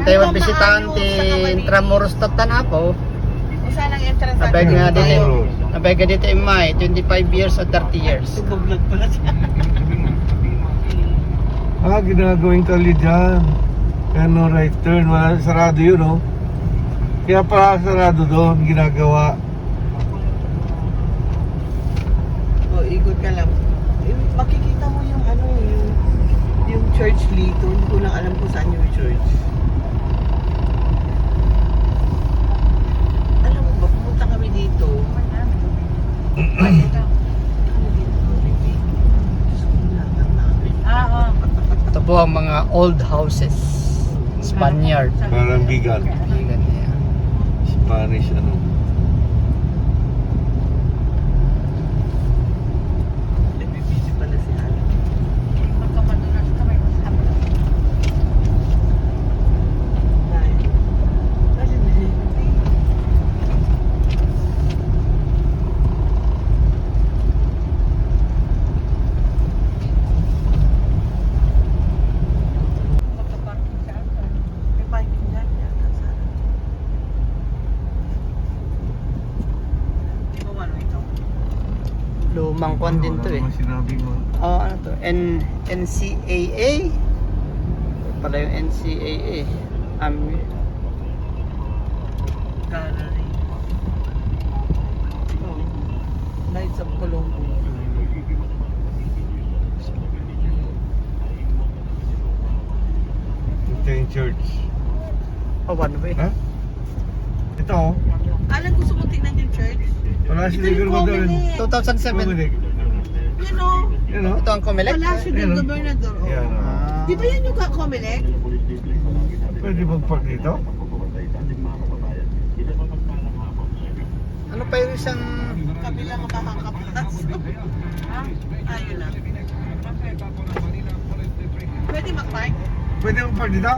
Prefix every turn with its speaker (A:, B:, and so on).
A: Tayo bisitante Intramuros Tatanapo.
B: Usa lang entrance sa
A: Nabay nga dito.
C: Intramuros.
A: Nabay ka dito in May, 25 years o 30 years.
B: Vlog pala siya.
C: Ginagawing kali dyan. Kaya no right turn, wala, sarado yun, no? Kaya pa sarado doon, ginagawa.
B: O, ikot ka lang. Makikita mo yung ano, yung church dito. Hindi ko lang alam kung saan yung church. Alam mo ba, pumunta kami dito.
A: Ito po ang mga old houses. Spaniard.
C: Parang bigan.
A: Ganyan.
C: Spanish, ano.
B: Nagbibisi pala si Alan.
A: Lumang kwan din to eh.
C: Ano sinabi mo?
A: Ano to? NCAA? Ito pala yung NCAA.
B: Gallery. Knights of Colombo.
C: Ito yung church.
A: one way.
C: Ha? Ito, oh.
B: Alan, gusto mo tingnan yung church?
C: Wala
B: Ito
C: si Ligor
B: yung
C: Madalin.
B: Comelec.
A: 2007.
C: Bumalik.
B: Yan o.
C: Yan, oh.
A: Ito ang Comelec?
B: Wala siya
C: Yan,
B: ng
C: oh.
B: gobernador. Oh.
C: Yan, oh.
B: Di ba yan yung Comelec?
C: Pwede bang park dito?
A: Ano pa yung isang...
B: Kabilang makakapas. Ayun lang. Pwede mag-park?
C: Pwede bang park dito?